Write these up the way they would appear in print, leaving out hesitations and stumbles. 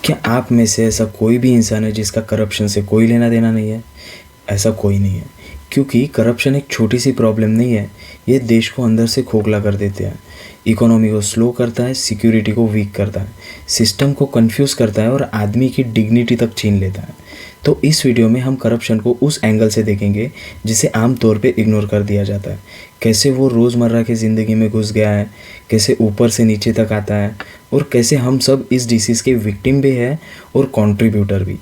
क्या आप में से ऐसा कोई भी इंसान है जिसका करप्शन से कोई लेना देना नहीं है? ऐसा कोई नहीं है, क्योंकि करप्शन एक छोटी सी प्रॉब्लम नहीं है। ये देश को अंदर से खोखला कर देते हैं, इकोनॉमी को स्लो करता है, सिक्योरिटी को वीक करता है, सिस्टम को कंफ्यूज करता है और आदमी की डिग्निटी तक छीन लेता है। तो इस वीडियो में हम करप्शन को उस एंगल से देखेंगे जिसे आम तौर पे इग्नोर कर दिया जाता है। कैसे वो रोज़मर्रा की ज़िंदगी में घुस गया है, कैसे ऊपर से नीचे तक आता है और कैसे हम सब इस डिसीज़ के विक्टिम भी है और कंट्रीब्यूटर भी।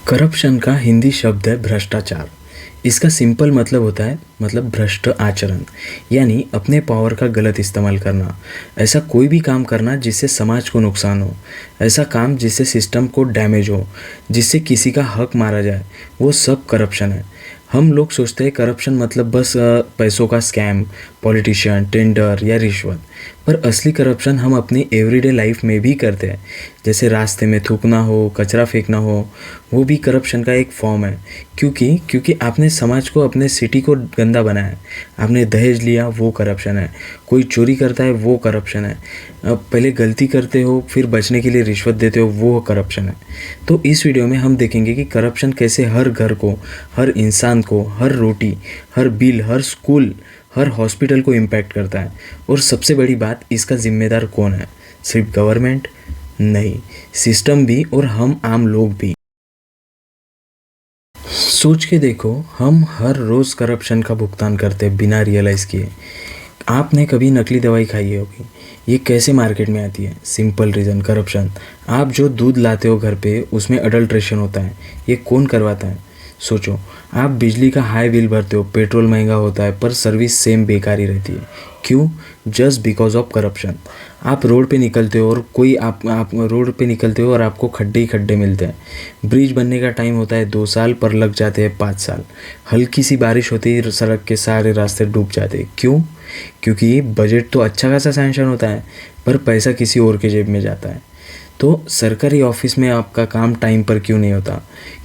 करप्शन का हिंदी शब्द है भ्रष्टाचार। इसका सिंपल मतलब होता है भ्रष्ट आचरण, यानी अपने पावर का गलत इस्तेमाल करना। ऐसा कोई भी काम करना जिससे समाज को नुकसान हो, ऐसा काम जिससे सिस्टम को डैमेज हो, जिससे किसी का हक मारा जाए, वो सब करप्शन है। हम लोग सोचते हैं करप्शन मतलब बस पैसों का स्कैम, पॉलिटिशियन, टेंडर या रिश्वत। पर असली करप्शन हम अपनी एवरीडे लाइफ में भी करते हैं। जैसे रास्ते में थूकना हो, कचरा फेंकना हो, वो भी करप्शन का एक फॉर्म है। क्योंकि आपने समाज को, अपने सिटी को गंदा बनाया। आपने दहेज लिया, वो करप्शन है। कोई चोरी करता है, वो करप्शन है। पहले गलती करते हो, फिर बचने के लिए रिश्वत देते हो, वो करप्शन है। तो इस वीडियो में हम देखेंगे कि करप्शन कैसे हर घर को, हर इंसान को, हर रोटी, हर बिल, हर स्कूल, हर हॉस्पिटल को इम्पैक्ट करता है। और सबसे बड़ी बात, इसका जिम्मेदार कौन है? सिर्फ गवर्नमेंट नहीं, सिस्टम भी और हम आम लोग भी। सोच के देखो, हम हर रोज़ करप्शन का भुगतान करते हैं बिना रियलाइज़ किए। आपने कभी नकली दवाई खाई होगी? ये कैसे मार्केट में आती है? Simple reason, corruption. आप जो दूध लाते हो घर पे, उसमें अडल्ट्रेशन होता है। ये कौन करवाता है? सोचो, आप बिजली का हाई बिल भरते हो, पेट्रोल महंगा होता है, पर सर्विस सेम बेकार ही रहती है। क्यों? Just because of corruption. आप रोड पे निकलते हो और आप रोड पे निकलते हो और आपको खड्डे ही खड्डे मिलते हैं। ब्रिज बनने का टाइम होता है 2 साल, पर लग जाते हैं 5 साल। हल्की सी बारिश होती है, सड़क के सारे रास्ते डूब जाते हैं। क्यों? क्योंकि बजट तो अच्छा खासा सैंक्शन होता है, पर पैसा किसी और के जेब में जाता है। तो सरकारी ऑफिस में आपका काम टाइम पर क्यों नहीं होता?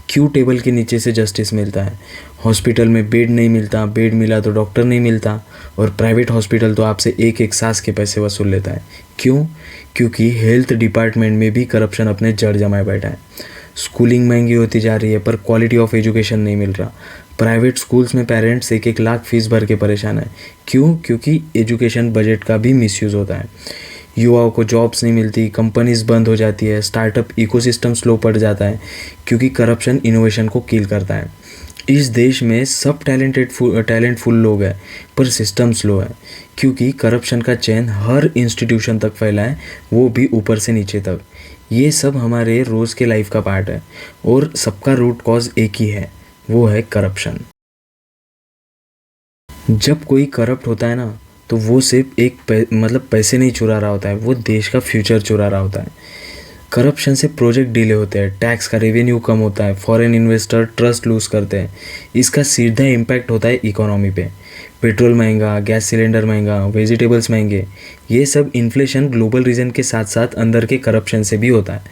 क्यों टेबल के नीचे से जस्टिस मिलता है? हॉस्पिटल में बेड नहीं मिलता, बेड मिला तो डॉक्टर नहीं मिलता, और प्राइवेट हॉस्पिटल तो आपसे एक एक सांस के पैसे वसूल लेता है। क्यों? क्योंकि हेल्थ डिपार्टमेंट में भी करप्शन अपने जड़ जमाए बैठा है। स्कूलिंग महंगी होती जा रही है, पर क्वालिटी ऑफ एजुकेशन नहीं मिल रहा। प्राइवेट स्कूल्स में पेरेंट्स 1-1 लाख फीस भर के परेशान है। क्यों? क्योंकि एजुकेशन बजट का भी मिसयूज़ होता है। युवाओं को जॉब्स नहीं मिलती, कंपनीज बंद हो जाती है, स्टार्टअप इकोसिस्टम स्लो पड़ जाता है, क्योंकि करप्शन इनोवेशन को किल करता है। इस देश में सब टैलेंटफुल लोग हैं, पर सिस्टम स्लो है, क्योंकि करप्शन का चेन हर इंस्टीट्यूशन तक फैला है, वो भी ऊपर से नीचे तक। ये सब हमारे रोज़ के लाइफ का पार्ट है, और सबका रूट कॉज एक ही है, वो है करप्शन। जब कोई करप्ट होता है ना, तो वो सिर्फ पैसे नहीं चुरा रहा होता है, वो देश का फ्यूचर चुरा रहा होता है। करप्शन से प्रोजेक्ट डिले होते हैं, टैक्स का रेवेन्यू कम होता है, फॉरेन इन्वेस्टर ट्रस्ट लूज़ करते हैं। इसका सीधा इम्पैक्ट होता है इकोनॉमी पे। पेट्रोल महंगा, गैस सिलेंडर महंगा, वेजिटेबल्स महंगे, ये सब इन्फ्लेशन ग्लोबल रीजन के साथ साथ अंदर के करप्शन से भी होता है।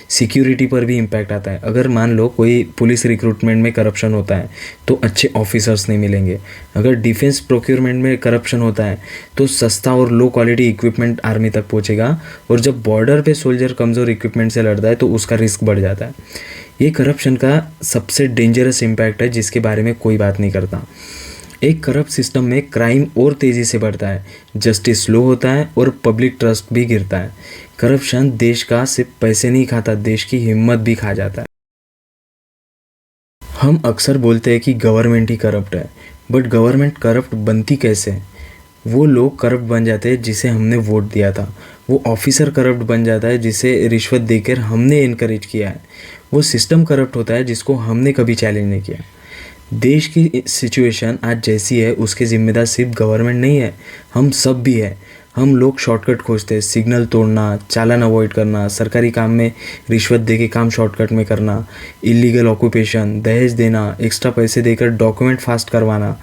सिक्योरिटी पर भी इम्पैक्ट आता है। अगर मान लो कोई पुलिस रिक्रूटमेंट में करप्शन होता है, तो अच्छे ऑफिसर्स नहीं मिलेंगे। अगर डिफेंस प्रोक्योरमेंट में करप्शन होता है, तो सस्ता और लो क्वालिटी इक्विपमेंट आर्मी तक पहुंचेगा, और जब बॉर्डर पे सोल्जर कमज़ोर इक्विपमेंट से लड़ता है, तो उसका रिस्क बढ़ जाता है। ये करप्शन का सबसे डेंजरस इम्पैक्ट है, जिसके बारे में कोई बात नहीं करता। एक करप्ट सिस्टम में क्राइम और तेज़ी से बढ़ता है, जस्टिस स्लो होता है, और पब्लिक ट्रस्ट भी गिरता है। करप्शन देश का सिर्फ पैसे नहीं खाता, देश की हिम्मत भी खा जाता है। हम अक्सर बोलते हैं कि गवर्नमेंट ही करप्ट है, बट गवर्नमेंट करप्ट बनती कैसे? वो लोग करप्ट बन जाते हैं जिसे हमने वोट दिया था। वो ऑफिसर करप्ट बन जाता है जिसे रिश्वत देकर हमने इनकरेज किया है। वो सिस्टम करप्ट होता है जिसको हमने कभी चैलेंज नहीं किया। देश की सिचुएशन आज जैसी है, उसके ज़िम्मेदार सिर्फ गवर्नमेंट नहीं है, हम सब भी है। हम लोग शॉर्टकट खोजते हैं, सिग्नल तोड़ना, चालान अवॉइड करना, सरकारी काम में रिश्वत दे के काम शॉर्टकट में करना, इलीगल ऑक्यूपेशन, दहेज देना, एक्स्ट्रा पैसे देकर डॉक्यूमेंट फास्ट करवाना,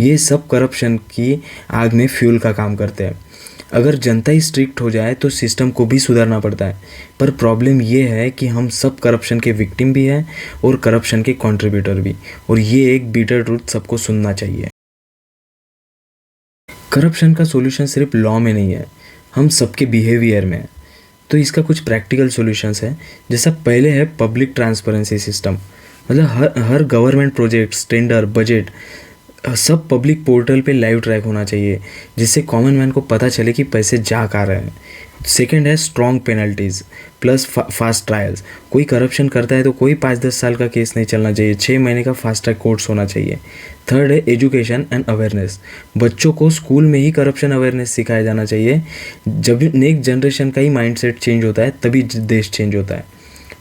ये सब करप्शन की आग में फ्यूल का काम करते हैं। अगर जनता ही स्ट्रिक्ट हो जाए तो सिस्टम को भी सुधारना पड़ता है, पर प्रॉब्लम ये है कि हम सब करप्शन के विक्टिम भी हैं और करप्शन के कंट्रीब्यूटर भी, और ये एक बीटर ट्रूथ सबको सुनना चाहिए। करप्शन का सॉल्यूशन सिर्फ लॉ में नहीं है, हम सबके बिहेवियर में है। तो इसका कुछ प्रैक्टिकल सॉल्यूशंस है। जैसा पहले है पब्लिक ट्रांसपेरेंसी सिस्टम, मतलब हर गवर्नमेंट प्रोजेक्ट्स, टेंडर, बजट सब पब्लिक पोर्टल पे लाइव ट्रैक होना चाहिए, जिससे कॉमन मैन को पता चले कि पैसे जा कहाँ रहे हैं। सेकेंड है strong penalties plus fast trials. कोई करप्शन करता है तो कोई 5-10 साल का केस नहीं चलना चाहिए, 6 महीने का फास्ट ट्रैक कोर्स होना चाहिए। थर्ड है एजुकेशन एंड अवेयरनेस। बच्चों को स्कूल में ही करप्शन अवेयरनेस सिखाया जाना चाहिए। जब नेक्स्ट जनरेशन का ही माइंडसेट चेंज होता है तभी देश चेंज होता है।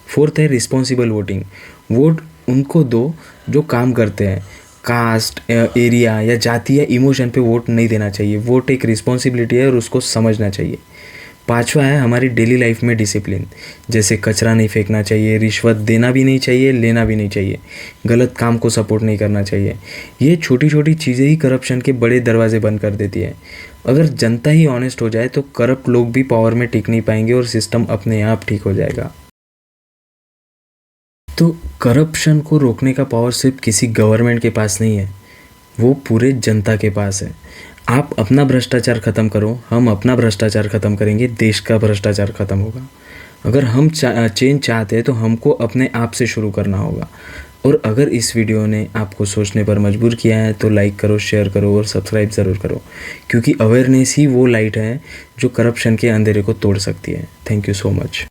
फोर्थ है रिस्पॉन्सिबल वोटिंग। वोट उनको दो जो काम करते हैं। कास्ट, एरिया या जाति या इमोशन पे वोट नहीं देना चाहिए। वोट एक रिस्पॉन्सिबिलिटी है और उसको समझना चाहिए। पांचवा है हमारी डेली लाइफ में डिसिप्लिन, जैसे कचरा नहीं फेंकना चाहिए, रिश्वत देना भी नहीं चाहिए, लेना भी नहीं चाहिए, गलत काम को सपोर्ट नहीं करना चाहिए। ये छोटी छोटी चीज़ें ही करप्शन के बड़े दरवाजे बंद कर देती है। अगर जनता ही ऑनेस्ट हो जाए तो करप्ट लोग भी पावर में टिक नहीं पाएंगे और सिस्टम अपने आप ठीक हो जाएगा। तो करप्शन को रोकने का पावर सिर्फ किसी गवर्नमेंट के पास नहीं है, वो पूरे जनता के पास है। आप अपना भ्रष्टाचार ख़त्म करो, हम अपना भ्रष्टाचार ख़त्म करेंगे, देश का भ्रष्टाचार ख़त्म होगा। अगर हम चेंज चाहते हैं तो हमको अपने आप से शुरू करना होगा। और अगर इस वीडियो ने आपको सोचने पर मजबूर किया है तो लाइक करो, शेयर करो और सब्सक्राइब ज़रूर करो, क्योंकि अवेयरनेस ही वो लाइट है जो करप्शन के अंधेरे को तोड़ सकती है। Thank you so much.